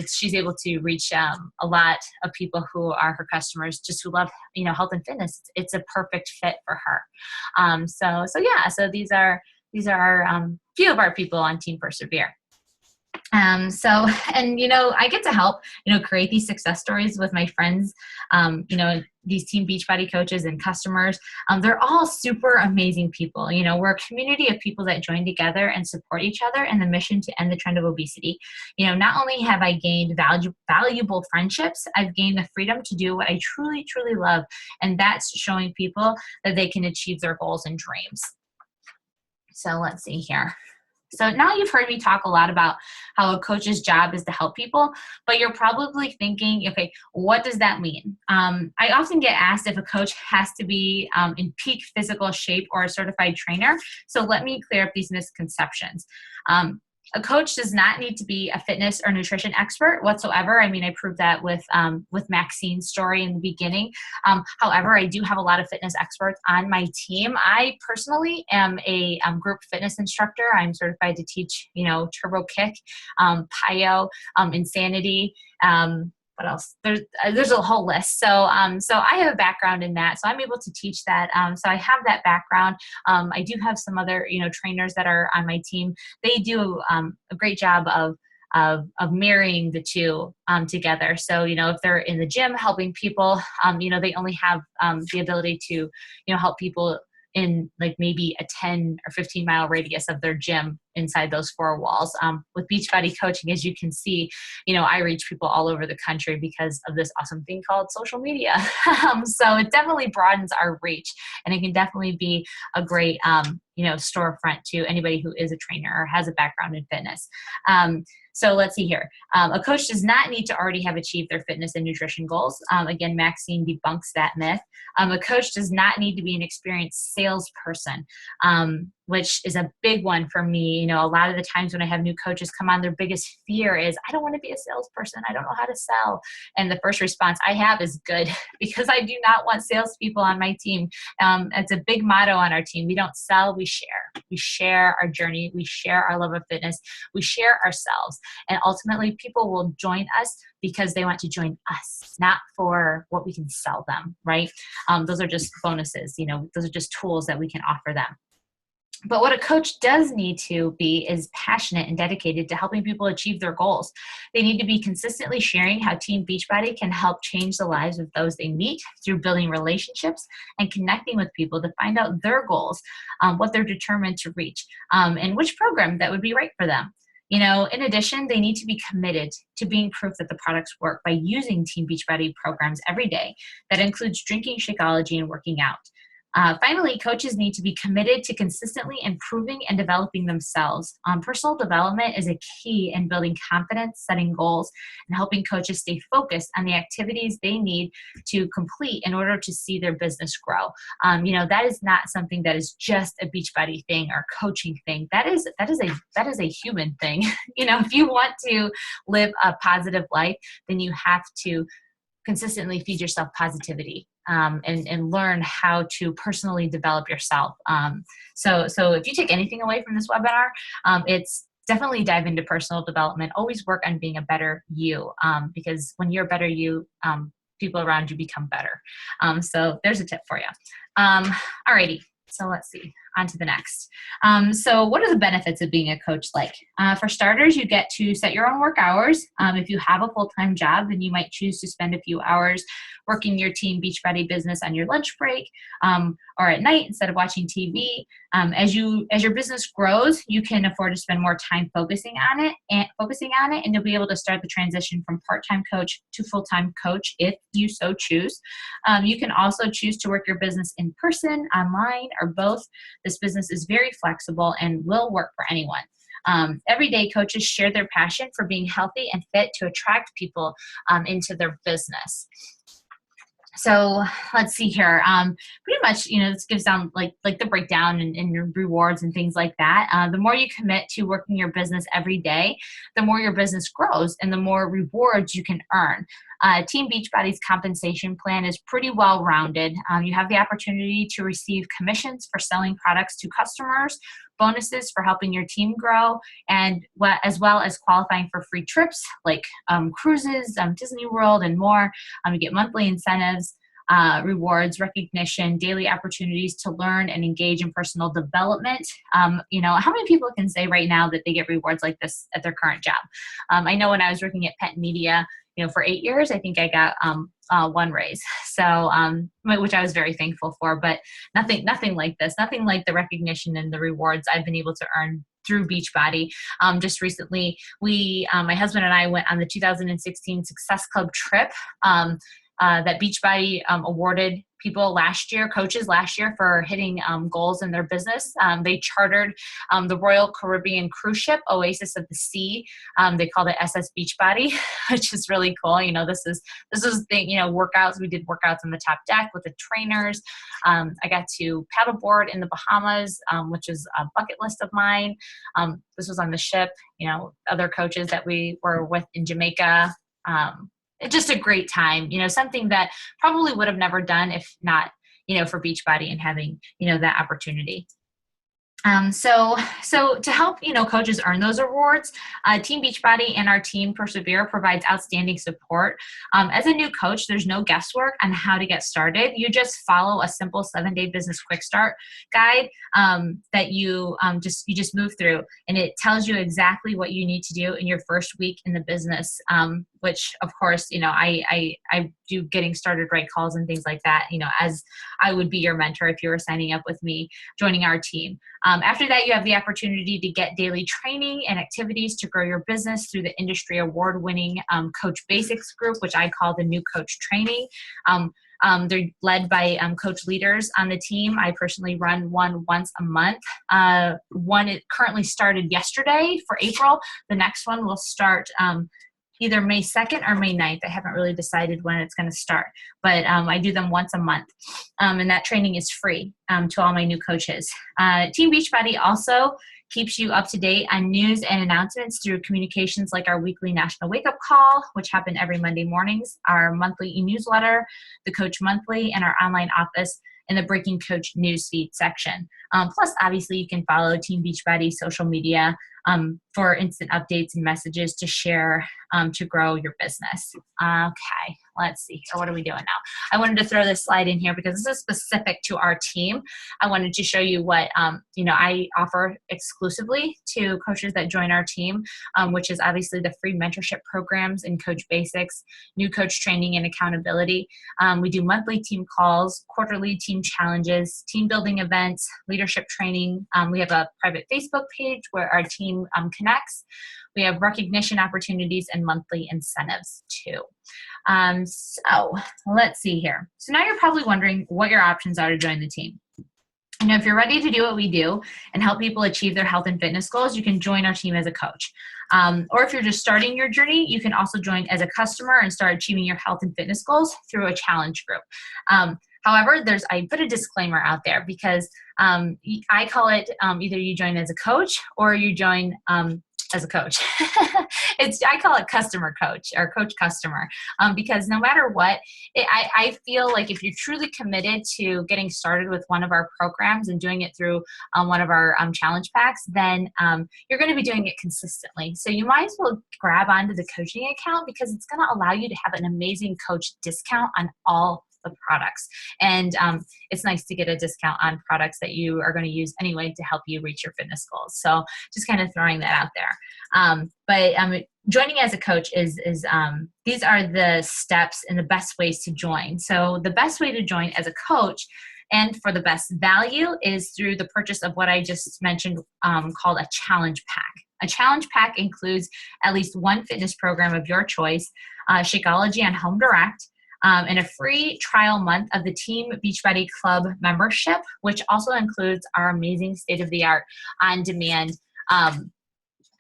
she's able to reach a lot of people who are her customers, just who love, health and fitness. It's a perfect fit for her. So these are few of our people on Team Persevere. I get to help, create these success stories with my friends, these Team Beachbody coaches and customers. They're all super amazing people. We're a community of people that join together and support each other in the mission to end the trend of obesity. Not only have I gained valuable friendships, I've gained the freedom to do what I truly, truly love. And that's showing people that they can achieve their goals and dreams. So let's see here. So now you've heard me talk a lot about how a coach's job is to help people, but you're probably thinking, okay, what does that mean? I often get asked if a coach has to be in peak physical shape or a certified trainer. So let me clear up these misconceptions. A coach does not need to be a fitness or nutrition expert whatsoever. I mean, I proved that with Maxine's story in the beginning. However, I do have a lot of fitness experts on my team. I personally am a group fitness instructor. I'm certified to teach, Turbo Kick, PiYo, Insanity. What else? There's a whole list. So I have a background in that, so I'm able to teach that. So I have that background. I do have some other trainers that are on my team. They do a great job of marrying the two together. So if they're in the gym helping people, they only have the ability to help people in like maybe a 10 or 15 mile radius of their gym inside those four walls. With Beachbody coaching, as you can see, I reach people all over the country because of this awesome thing called social media. So it definitely broadens our reach, and it can definitely be a great, storefront to anybody who is a trainer or has a background in fitness. So let's see here. A coach does not need to already have achieved their fitness and nutrition goals. Again, Maxine debunks that myth. A coach does not need to be an experienced salesperson, which is a big one for me. A lot of the times when I have new coaches come on, their biggest fear is, I don't want to be a salesperson. I don't know how to sell. And the first response I have is good, because I do not want salespeople on my team. It's a big motto on our team. We don't sell, we share. We share our journey. We share our love of fitness. We share ourselves. And ultimately, people will join us because they want to join us, not for what we can sell them, right? Those are just bonuses. Those are just tools that we can offer them. But what a coach does need to be is passionate and dedicated to helping people achieve their goals. They need to be consistently sharing how Team Beachbody can help change the lives of those they meet through building relationships and connecting with people to find out their goals, what they're determined to reach, and which program that would be right for them. In addition, they need to be committed to being proof that the products work by using Team Beachbody programs every day. That includes drinking Shakeology and working out. Finally, coaches need to be committed to consistently improving and developing themselves. Personal development is a key in building confidence, setting goals, and helping coaches stay focused on the activities they need to complete in order to see their business grow. That is not something that is just a Beachbody thing or coaching thing. That is a human thing. If you want to live a positive life, then you have to consistently feed yourself positivity. And learn how to personally develop yourself. So if you take anything away from this webinar, it's definitely dive into personal development. Always work on being a better you, because when you're a better you, people around you become better. So there's a tip for you. Alrighty. So let's see, on to the next. So what are the benefits of being a coach like? For starters, you get to set your own work hours. If you have a full-time job, then you might choose to spend a few hours working your Team Beachbody business on your lunch break, or at night instead of watching TV. As your business grows, you can afford to spend more time focusing on it, and you'll be able to start the transition from part-time coach to full-time coach if you so choose. You can also choose to work your business in person, online, or both. This business is very flexible and will work for anyone. Everyday coaches share their passion for being healthy and fit to attract people into their business. So let's see here. Pretty much, this gives down like the breakdown and your rewards and things like that. The more you commit to working your business every day, the more your business grows and the more rewards you can earn. Team Beachbody's compensation plan is pretty well-rounded. You have the opportunity to receive commissions for selling products to customers, bonuses for helping your team grow, and as well as qualifying for free trips like cruises, Disney World, and more. You get monthly incentives, rewards, recognition, daily opportunities to learn and engage in personal development. How many people can say right now that they get rewards like this at their current job? I know when I was working at Pet Media, for 8 years, I think I got one raise. So, which I was very thankful for, but nothing like this, nothing like the recognition and the rewards I've been able to earn through Beachbody. Just recently, my husband and I went on the 2016 Success Club trip that Beachbody awarded people last year, coaches last year, for hitting goals in their business. They chartered the Royal Caribbean cruise ship, Oasis of the Sea. They called it SS Beachbody, which is really cool. This is the, workouts. We did workouts on the top deck with the trainers. I got to paddleboard in the Bahamas, which is a bucket list of mine. This was on the ship, other coaches that we were with in Jamaica. Just a great time, something that probably would have never done if not, for Beachbody and having, that opportunity. So to help, coaches earn those awards, Team Beachbody and our team Persevere provides outstanding support. As a new coach, there's no guesswork on how to get started. You just follow a simple 7-day business quick start guide that you just move through, and it tells you exactly what you need to do in your first week in the business. Which of course, I do getting started right calls and things like that, as I would be your mentor if you were signing up with me, joining our team. After that, you have the opportunity to get daily training and activities to grow your business through the industry award-winning Coach Basics group, which I call the New Coach Training. They're led by coach leaders on the team. I personally run one once a month. One it currently started yesterday for April. The next one will start either May 2nd or May 9th. I haven't really decided when it's going to start, but I do them once a month. And that training is free to all my new coaches. Team Beachbody also keeps you up to date on news and announcements through communications like our weekly National Wake Up Call, which happen every Monday mornings, our monthly e-newsletter, the Coach Monthly, and our online office in the Breaking Coach newsfeed section. Plus, obviously, you can follow Team Beachbody social media for instant updates and messages to share to grow your business. Okay, let's see here. What are we doing now? I wanted to throw this slide in here because this is specific to our team. I wanted to show you what I offer exclusively to coaches that join our team, which is obviously the free mentorship programs in Coach Basics, new coach training and accountability. We do monthly team calls, quarterly team challenges, team building events, leadership training. We have a private Facebook page where our team connects. We have recognition opportunities and monthly incentives too. So let's see here. So now you're probably wondering what your options are to join the team. If you're ready to do what we do and help people achieve their health and fitness goals, you can join our team as a coach. Or if you're just starting your journey, you can also join as a customer and start achieving your health and fitness goals through a challenge group. However, I put a disclaimer out there because I call it either you join as a coach or you join as a coach. I call it customer coach or coach customer because no matter what, I feel like if you're truly committed to getting started with one of our programs and doing it through one of our challenge packs, then you're going to be doing it consistently. So you might as well grab onto the coaching account because it's going to allow you to have an amazing coach discount on all the products. And it's nice to get a discount on products that you are going to use anyway to help you reach your fitness goals. So just kind of throwing that out there. But joining as a coach is these are the steps and the best ways to join. So the best way to join as a coach and for the best value is through the purchase of what I just mentioned called a challenge pack. A challenge pack includes at least one fitness program of your choice, Shakeology on Home Direct, and a free trial month of the Team Beachbody Club membership, which also includes our amazing state-of-the-art on-demand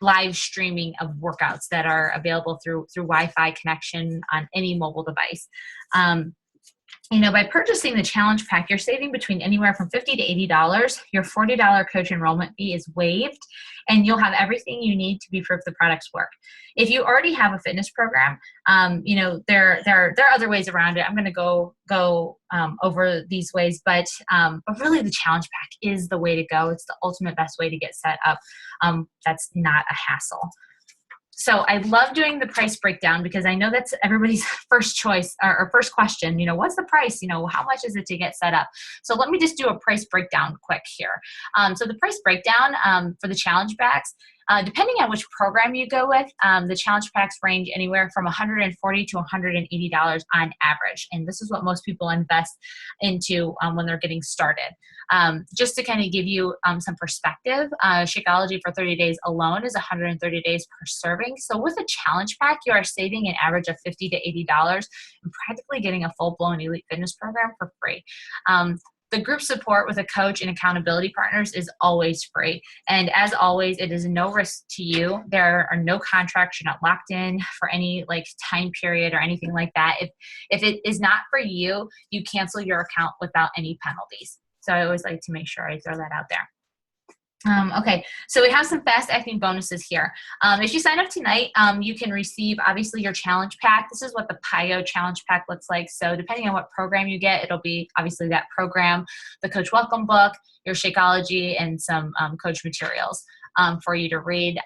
live streaming of workouts that are available through Wi-Fi connection on any mobile device. By purchasing the challenge pack, you're saving between anywhere from $50 to $80. Your $40 coach enrollment fee is waived, and you'll have everything you need to be proof the products work. If you already have a fitness program, there are other ways around it. I'm going to go over these ways, but really the challenge pack is the way to go. It's the ultimate best way to get set up. That's not a hassle. So I love doing the price breakdown because I know that's everybody's first choice or first question, what's the price? How much is it to get set up? So let me just do a price breakdown quick here. So the price breakdown for the challenge packs Depending on which program you go with, the challenge packs range anywhere from $140 to $180 on average. And this is what most people invest into when they're getting started. Just to kind of give you some perspective, Shakeology for 30 days alone is 130 days per serving. So with a challenge pack, you are saving an average of $50 to $80 and practically getting a full-blown elite fitness program for free. The group support with a coach and accountability partners is always free. And as always, it is no risk to you. There are no contracts. You're not locked in for any like time period or anything like that. If it is not for you, you cancel your account without any penalties. So I always like to make sure I throw that out there. Okay, so we have some fast acting bonuses here. If you sign up tonight, you can receive obviously your challenge pack. This is what the PIO challenge pack looks like. So depending on what program you get, it'll be obviously that program, the coach welcome book, your Shakeology, and some coach materials for you to read.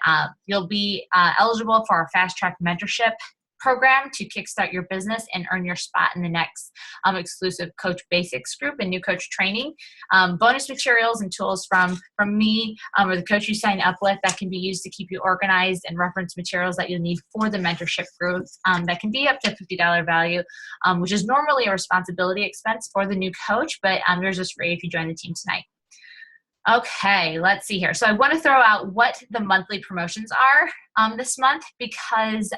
You'll be eligible for our fast track mentorship program to kickstart your business and earn your spot in the next exclusive Coach Basics group and new coach training. Bonus materials and tools from me or the coach you sign up with that can be used to keep you organized, and reference materials that you'll need for the mentorship group that can be up to $50 value, which is normally a responsibility expense for the new coach, but yours is free if you join the team tonight. Okay, let's see here. So I want to throw out what the monthly promotions are this month, because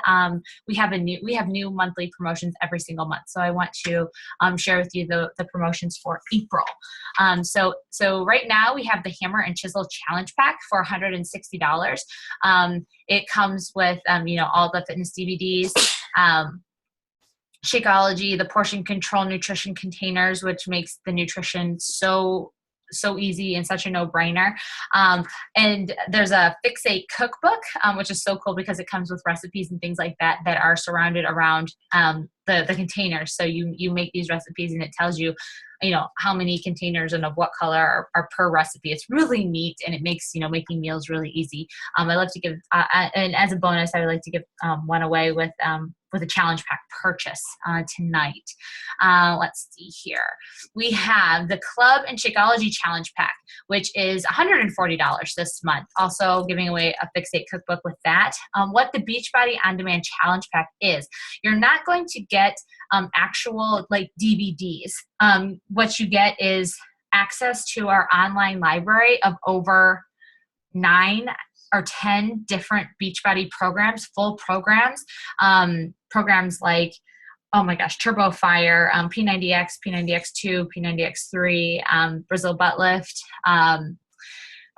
we have new monthly promotions every single month. So I want to share with you the promotions for April. So right now we have the Hammer and Chisel Challenge Pack for $160. It comes with all the fitness DVDs. Shakeology, the portion control nutrition containers, which makes the nutrition so easy and such a no-brainer. And there's a Fixate cookbook, which is so cool because it comes with recipes and things like that that are surrounded around the containers. So you make these recipes and it tells you, how many containers and of what color are per recipe. It's really neat, and it makes, making meals really easy. I love to give, and as a bonus, I would like to give one away with a challenge pack purchase tonight. Let's see here. We have the Club and Shakeology Challenge Pack, which is $140 this month. Also giving away a Fixate cookbook with that. What the Beachbody On Demand Challenge Pack is, you're not going to get actual like DVDs. What you get is access to our online library of over 9 or 10 different Beachbody programs, full programs. Programs like, oh my gosh, Turbo Fire, P90X, P90X2, P90X3, Brazil Butt Lift.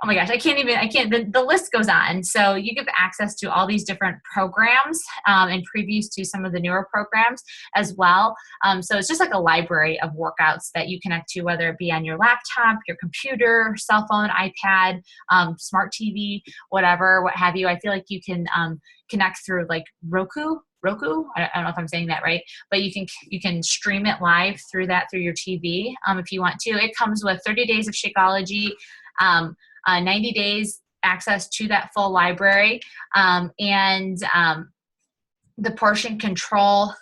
Oh my gosh, the list goes on. So you give access to all these different programs and previews to some of the newer programs as well. So it's just like a library of workouts that you connect to, whether it be on your laptop, your computer, cell phone, iPad, smart TV, whatever, what have you. I feel like you can connect through like Roku. I don't know if I'm saying that right, but you can stream it live through your TV if you want to. It comes with 30 days of Shakeology, 90 days access to that full library, and the portion control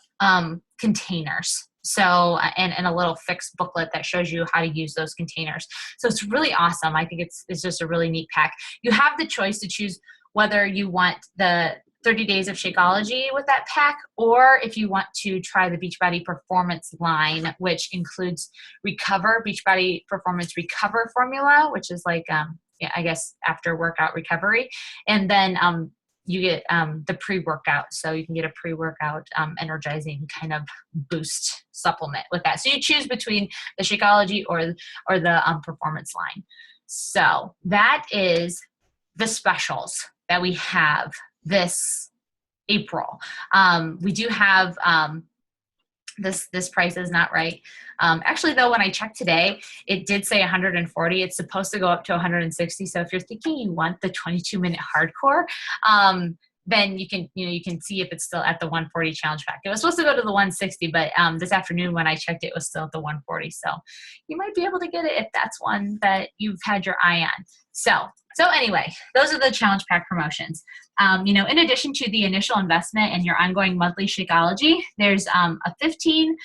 containers. So, and a little fixed booklet that shows you how to use those containers. So it's really awesome. I think it's just a really neat pack. You have the choice to choose whether you want the 30 days of Shakeology with that pack, or if you want to try the Beachbody Performance line, which includes Beachbody Performance Recover formula, which is like, I guess after workout recovery. And then you get the pre-workout. So you can get a pre-workout energizing kind of boost supplement with that. So you choose between the Shakeology or the performance line. So that is the specials that we have this April. We do have this price is not right. Actually, though, when I checked today, it did say 140. It's supposed to go up to 160. So if you're thinking you want the 22-minute hardcore, then you can see if it's still at the 140 challenge pack. It was supposed to go to the 160, but this afternoon when I checked, it was still at the 140. So you might be able to get it if that's one that you've had your eye on. So anyway, those are the challenge pack promotions. In addition to the initial investment and your ongoing monthly Shakeology, there's a 15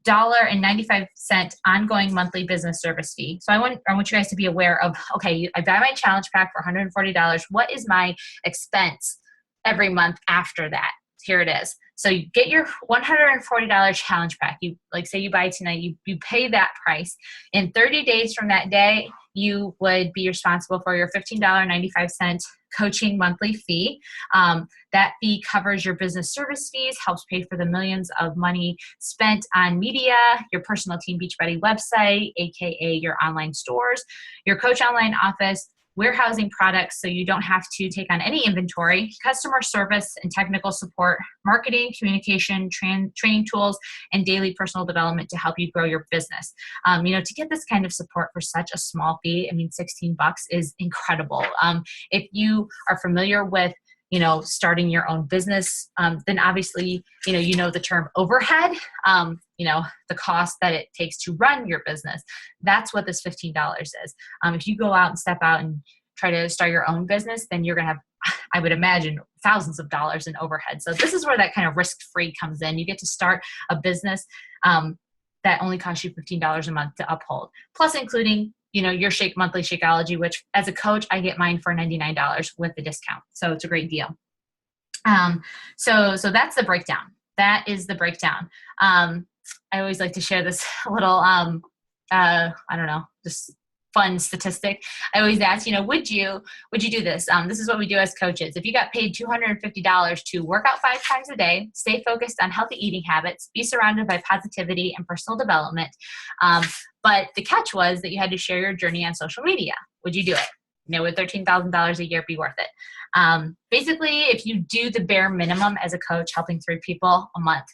$1.95 ongoing monthly business service fee. So I want you guys to be aware of, okay, I buy my challenge pack for $140. What is my expense every month after that? Here it is. So you get your $140 challenge pack. You, like, say you buy tonight, you pay that price. In 30 days from that day, you would be responsible for your $15.95 coaching monthly fee. That fee covers your business service fees, helps pay for the millions of money spent on media, your personal Team Beachbody website, aka your online stores, your Coach Online office, warehousing products so you don't have to take on any inventory, customer service and technical support, marketing, communication, training tools, and daily personal development to help you grow your business. To get this kind of support for such a small fee, I mean, $16 is incredible. If you are familiar with starting your own business, then obviously, you know the term overhead, the cost that it takes to run your business. That's what this $15 is. If you go out and step out and try to start your own business, then you're going to have, I would imagine, thousands of dollars in overhead. So this is where that kind of risk-free comes in. You get to start a business that only costs you $15 a month to uphold, plus including your monthly Shakeology, which as a coach, I get mine for $99 with the discount. So it's a great deal. So that's the breakdown. That is the breakdown. I always like to share this little, just fun statistic. I always ask, would you do this? This is what we do as coaches. If you got paid $250 to work out 5 times a day, stay focused on healthy eating habits, be surrounded by positivity and personal development, but the catch was that you had to share your journey on social media, would you do it? Would $13,000 a year be worth it? Basically, if you do the bare minimum as a coach, helping 3 people a month,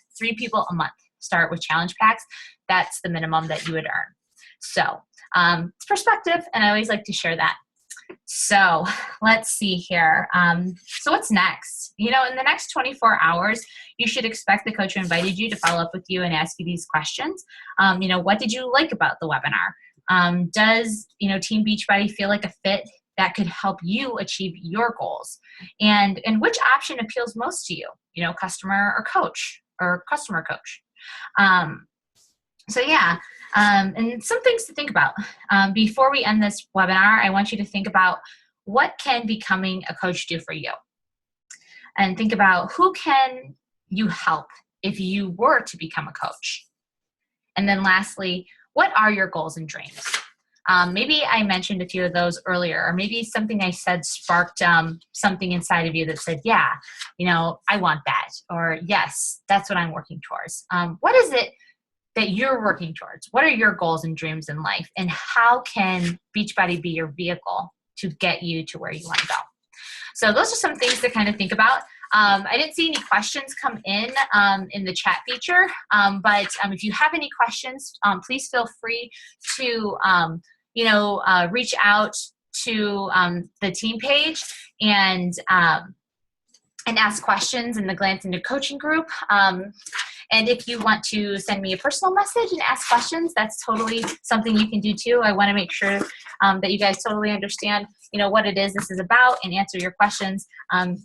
start with challenge packs, that's the minimum that you would earn. So it's perspective, and I always like to share that. So let's see here. So what's next? In the next 24 hours, you should expect the coach who invited you to follow up with you and ask you these questions. What did you like about the webinar? Does, Team Beachbody feel like a fit that could help you achieve your goals? And which option appeals most to you? Customer or coach, or customer coach? And some things to think about. Before we end this webinar, I want you to think about what can becoming a coach do for you? And think about who can you help if you were to become a coach? And then lastly, what are your goals and dreams? Maybe I mentioned a few of those earlier, or maybe something I said sparked something inside of you that said, yeah, I want that, or yes, that's what I'm working towards. What is it that you're working towards? What are your goals and dreams in life? And how can Beachbody be your vehicle to get you to where you want to go? So those are some things to kind of think about. I didn't see any questions come in the chat feature, but if you have any questions, please feel free to reach out to the team page and ask questions in the Glance into Coaching group. And if you want to send me a personal message and ask questions, that's totally something you can do too. I want to make sure that you guys totally understand, what it is this is about, and answer your questions.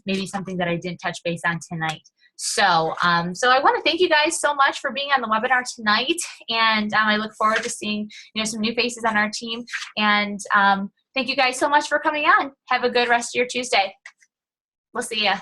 Maybe something that I didn't touch base on tonight. So I want to thank you guys so much for being on the webinar tonight, and I look forward to seeing some new faces on our team. And thank you guys so much for coming on. Have a good rest of your Tuesday. We'll see ya.